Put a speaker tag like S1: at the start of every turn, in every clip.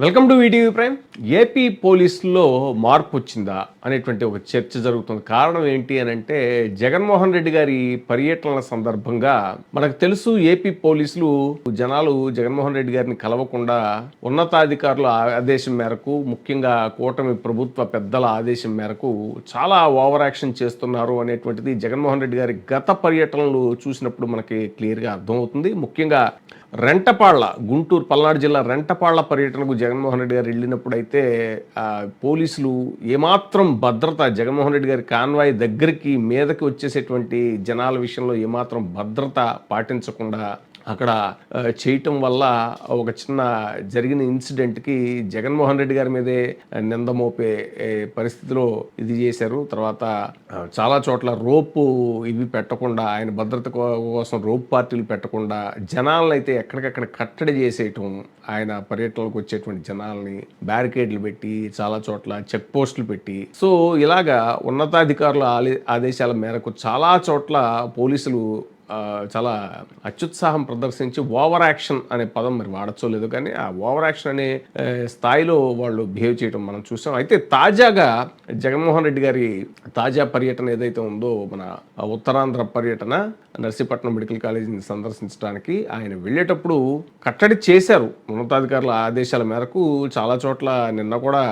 S1: Welcome to ETV prime. AP పోలీసుల్లో మార్పు వచ్చిందా అనేటువంటి ఒక చర్చ జరుగుతుంది. కారణం ఏంటి అని అంటే జగన్మోహన్ రెడ్డి గారి పర్యటనల సందర్భంగా మనకు తెలుసు ఏపీ పోలీసులు జనాలు జగన్మోహన్ రెడ్డి గారిని కలవకుండా ఉన్నతాధికారుల ఆదేశం మేరకు, ముఖ్యంగా కూటమి ప్రభుత్వ పెద్దల ఆదేశం మేరకు చాలా ఓవర్ యాక్షన్ చేస్తున్నారు అనేటువంటిది జగన్మోహన్ రెడ్డి గారి గత పర్యటనలు చూసినప్పుడు మనకి క్లియర్గా అర్థమవుతుంది. ముఖ్యంగా రెంటపాళ్ల, గుంటూరు పల్నాడు జిల్లా రెంటపాళ్ల పర్యటనకు జగన్మోహన్ రెడ్డి గారు వెళ్ళినప్పుడు అయితే పోలీసులు ఏమాత్రం భద్రత, జగన్మోహన్ రెడ్డి గారి కాన్వాయ్ దగ్గరికి మీదకి వచ్చేసేటువంటి జనాల విషయంలో ఏమాత్రం భద్రత పాటించకుండా అక్కడ చేయటం వల్ల ఒక చిన్న జరిగిన ఇన్సిడెంట్కి జగన్మోహన్ రెడ్డి గారి మీదే నింద మోపే పరిస్థితిలో ఇది చేశారు. తర్వాత చాలా చోట్ల రోపు ఇవి పెట్టకుండా, ఆయన భద్రత కోసం రోప్ పార్టీలు పెట్టకుండా జనాలను అయితే ఎక్కడికక్కడ కట్టడి చేసేయటం, ఆయన పర్యటనలకు వచ్చేటువంటి జనాల్ని బ్యారికేడ్లు పెట్టి చాలా చోట్ల చెక్ పోస్టులు పెట్టి, సో ఇలాగా ఉన్నతాధికారుల ఆదేశాల మేరకు చాలా చోట్ల పోలీసులు చాలా అత్యుత్సాహం ప్రదర్శించి ఓవర్ యాక్షన్ అనే పదం మరి వాడచ్చో లేదు కానీ ఆ ఓవర్ యాక్షన్ అనే స్థాయిలో వాళ్ళు బిహేవ్ చేయడం మనం చూసాం. అయితే తాజాగా జగన్మోహన్ రెడ్డి గారి తాజా పర్యటన ఏదైతే ఉందో, మన ఉత్తరాంధ్ర పర్యటన, నర్సీపట్నం మెడికల్ కాలేజీని సందర్శించడానికి ఆయన వెళ్ళేటప్పుడు కట్టడి చేశారు ఉన్నతాధికారుల ఆదేశాల మేరకు. చాలా చోట్ల నిన్న కూడా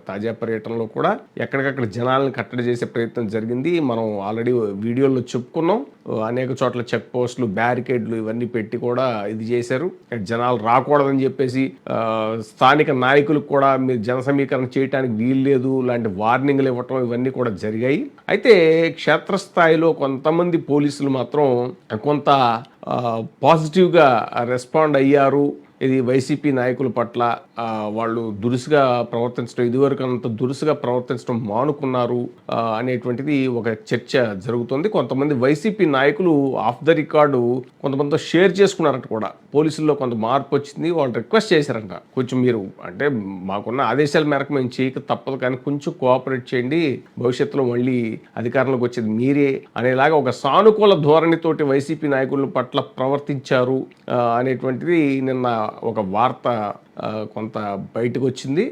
S1: తాజా పర్యటనలో కూడా ఎక్కడికక్కడ జనాలను కట్టడి చేసే ప్రయత్నం జరిగింది. మనం ఆల్రెడీ వీడియోలో చెప్పుకున్నాం. అనేక చోట్ల చెక్ పోస్టులు, బ్యారికేడ్లు ఇవన్నీ పెట్టి కూడా ఇది చేశారు. జనాలు రాకూడదని చెప్పేసి స్థానిక నాయకులకు కూడా మీరు జన సమీకరణ చేయడానికి వీలు లేదు లాంటి వార్నింగ్లు ఇవ్వటం ఇవన్నీ కూడా జరిగాయి. అయితే క్షేత్రస్థాయిలో కొంతమంది పోలీసులు మాత్రం కొంత పాజిటివ్గా రెస్పాండ్ అయ్యారు. ఇది వైసీపీ నాయకుల పట్ల వాళ్ళు దురుసుగా ప్రవర్తించడం, ఇదివరకు అంత దురుసుగా ప్రవర్తించడం మానుకున్నారు అనేటువంటిది ఒక చర్చ జరుగుతుంది. కొంతమంది వైసీపీ నాయకులు ఆఫ్ ద రికార్డు కొంతమందితో షేర్ చేసుకున్నారంట కూడా. పోలీసుల్లో కొంత మార్పు వచ్చింది, వాళ్ళు రిక్వెస్ట్ చేశారంట, కొంచెం మీరు అంటే మాకున్న ఆదేశాల మేరకు మేము చేయక తప్పదు కానీ కొంచెం కోఆపరేట్ చేయండి, భవిష్యత్తులో మళ్ళీ అధికారంలోకి వచ్చేది మీరే అనేలాగా ఒక సానుకూల ధోరణితోటి వైసీపీ నాయకుల పట్ల ప్రవర్తించారు అనేటువంటిది నిన్న ఒక వార్త కొంత బయటకు వచ్చింది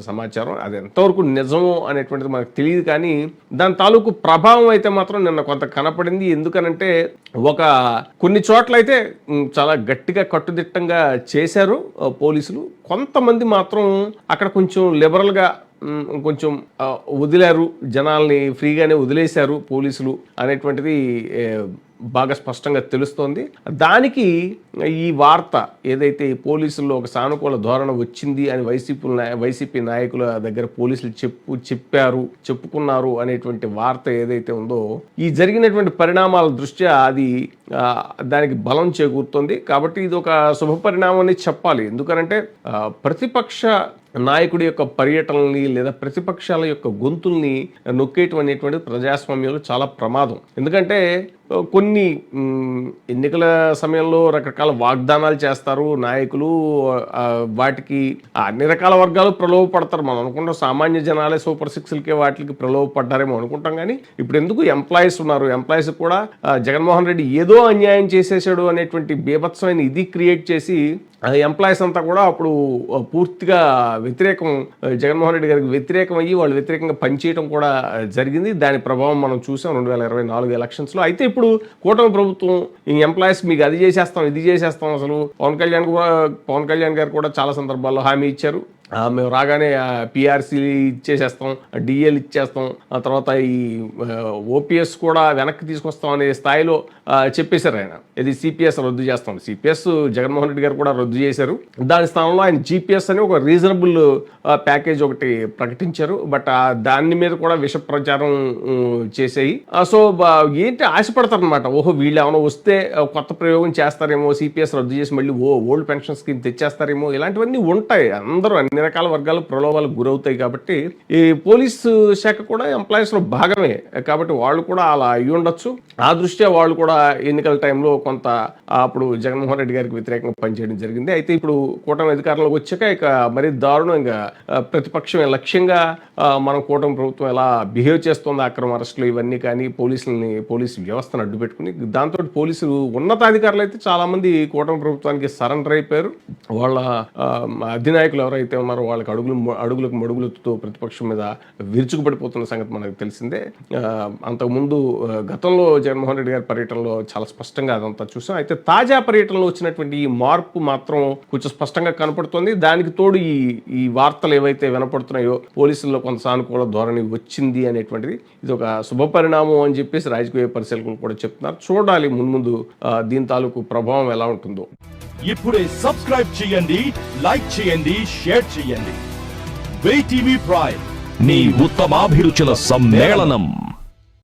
S1: సమాచారం. అది ఎంతవరకు నిజము అనేటువంటిది మనకు తెలియదు కానీ దాని తాలూకు ప్రభావం అయితే మాత్రం నిన్న కొంత కనపడింది. ఎందుకనంటే కొన్ని చోట్ల అయితే చాలా గట్టిగా కట్టుదిట్టంగా చేశారు పోలీసులు. కొంతమంది మాత్రం అక్కడ కొంచెం లిబరల్గా కొంచెం వదిలారు, జనాల్ని ఫ్రీగానే వదిలేశారు పోలీసులు అనేటువంటిది బాగా స్పష్టంగా తెలుస్తోంది. దానికి ఈ వార్త ఏదైతే పోలీసుల్లో ఒక సానుకూల ధోరణ వచ్చింది అని వైసీపీ నాయకుల దగ్గర పోలీసులు చెప్పుకున్నారు అనేటువంటి వార్త ఏదైతే ఉందో, ఈ జరిగినటువంటి పరిణామాల దృష్ట్యా అది దానికి బలం చేకూరుతుంది. కాబట్టి ఇది ఒక శుభ పరిణామం అని చెప్పాలి. ఎందుకనంటే ప్రతిపక్ష నాయకుడి యొక్క పర్యటనల్ని లేదా ప్రతిపక్షాల యొక్క గొంతుల్ని నొక్కేయటం అనేటువంటిది ప్రజాస్వామ్యంలో చాలా ప్రమాదం. ఎందుకంటే కొన్ని ఎన్నికల సమయంలో రకరకాల వాగ్దానాలు చేస్తారు నాయకులు, వాటికి అన్ని రకాల వర్గాలు ప్రలోభపడతారు. మనం అనుకుంటాం సామాన్య జనాలే సూపర్ సిక్స్లకే వాటికి ప్రలోభపడ్డారేమో అనుకుంటాం కానీ ఇప్పుడు ఎందుకు ఎంప్లాయీస్ ఉన్నారు, ఎంప్లాయీస్ కూడా జగన్మోహన్ రెడ్డి ఏదో అన్యాయం చేసేసాడు అనేటువంటి బీభత్సమైన ఇది క్రియేట్ చేసి ఎంప్లాయీస్ అంతా కూడా అప్పుడు పూర్తిగా వ్యతిరేకం, జగన్మోహన్ రెడ్డి గారికి వ్యతిరేకం అయ్యి వాళ్ళు వ్యతిరేకంగా పనిచేయడం కూడా జరిగింది. దాని ప్రభావం మనం చూసాం 2024 ఎలక్షన్స్లో. అయితే ఇప్పుడు కూటమి ప్రభుత్వం ఈ ఎంప్లాయీస్ మీకు అది చేసేస్తాం ఇది చేసేస్తాం, అసలు పవన్ కళ్యాణ్ గారు కూడా చాలా సందర్భాల్లో హామీ ఇచ్చారు, మేము రాగానే పిఆర్సీలు ఇచ్చేసేస్తాం, డిఎల్ ఇచ్చేస్తాం, ఆ తర్వాత ఈ ఓపీఎస్ కూడా వెనక్కి తీసుకొస్తాం అనే స్థాయిలో చెప్పేశారు ఆయన. ఇది సిపిఎస్ రద్దు చేస్తాం, సిపిఎస్ జగన్మోహన్ రెడ్డి గారు కూడా రద్దు చేశారు. దాని స్థానంలో ఆయన జిపిఎస్ అని ఒక రీజనబుల్ ప్యాకేజ్ ఒకటి ప్రకటించారు. బట్ దాని మీద కూడా విష ప్రచారం చేసేయి. సో ఏంటి ఆశపడతారు అనమాట, ఓహో వీళ్ళు ఏమైనా వస్తే కొత్త ప్రయోగం చేస్తారేమో, సిపిఎస్ రద్దు చేసి మళ్ళీ ఓల్డ్ పెన్షన్ స్కీమ్ తెచ్చేస్తారేమో, ఇలాంటివన్నీ ఉంటాయి. అందరూ అన్ని రకాల వర్గాలు ప్రలోభాలకు గురవుతాయి కాబట్టి ఈ పోలీసు శాఖ కూడా ఎంప్లాయీస్ లో భాగమే కాబట్టి వాళ్ళు కూడా అలా అయ్యి ఉండొచ్చు. ఆ దృష్ట్యా వాళ్ళు కూడా ఎన్నికల టైంలో కొంత అప్పుడు జగన్మోహన్ రెడ్డి గారికి వ్యతిరేకంగా పనిచేయడం జరిగింది. అయితే ఇప్పుడు కూటమి అధికారంలోకి వచ్చాక ఇక మరీ దారుణంగా ప్రతిపక్షం లక్ష్యంగా మనం కూటమి ప్రభుత్వం ఎలా బిహేవ్ చేస్తుందో, అక్రమ అరెస్టులు ఇవన్నీ కానీ పోలీసు వ్యవస్థను అడ్డు పెట్టుకుని దాంతో పోలీసులు ఉన్నతాధికారులు అయితే చాలా మంది కూటమి ప్రభుత్వానికి సరెండర్ అయిపోయారు. వాళ్ళ అధినాయకులు ఎవరైతే ఉన్నారో వాళ్ళకి అడుగులకు మడుగులతో ప్రతిపక్షం మీద విరుచుకుపడిపోతున్న సంగతి మనకు తెలిసిందే. అంతకుముందు గతంలో జగన్మోహన్ రెడ్డి గారి పర్యటనలో చాలా స్పష్టంగా అదంతా చూసాం. అయితే తాజా పర్యటనలో వచ్చినటువంటి ఈ మార్పు మాత్రం కొంచెం స్పష్టంగా కనపడుతుంది. దానికి తోడు ఈ వార్తలు ఏవైతే వినపడుతున్నాయో పోలీసుల్లో కొంత సానుకూల ధోరణి వచ్చింది అనేటువంటిది ఇది ఒక శుభ పరిణామం అని చెప్పేసి రాజకీయ పరిశీలకులు కూడా చెప్తున్నారు. చూడాలి మున్ముందు దీని తాలూకు ప్రభావం ఎలా ఉంటుందో.
S2: ఇప్పుడే సబ్స్క్రైబ్ చేయండి, లైక్ చేయండి, షేర్ చేయండి. VTV ప్రైమ్, మీ ఉత్తమాభిరుచుల సమ్మేళనం.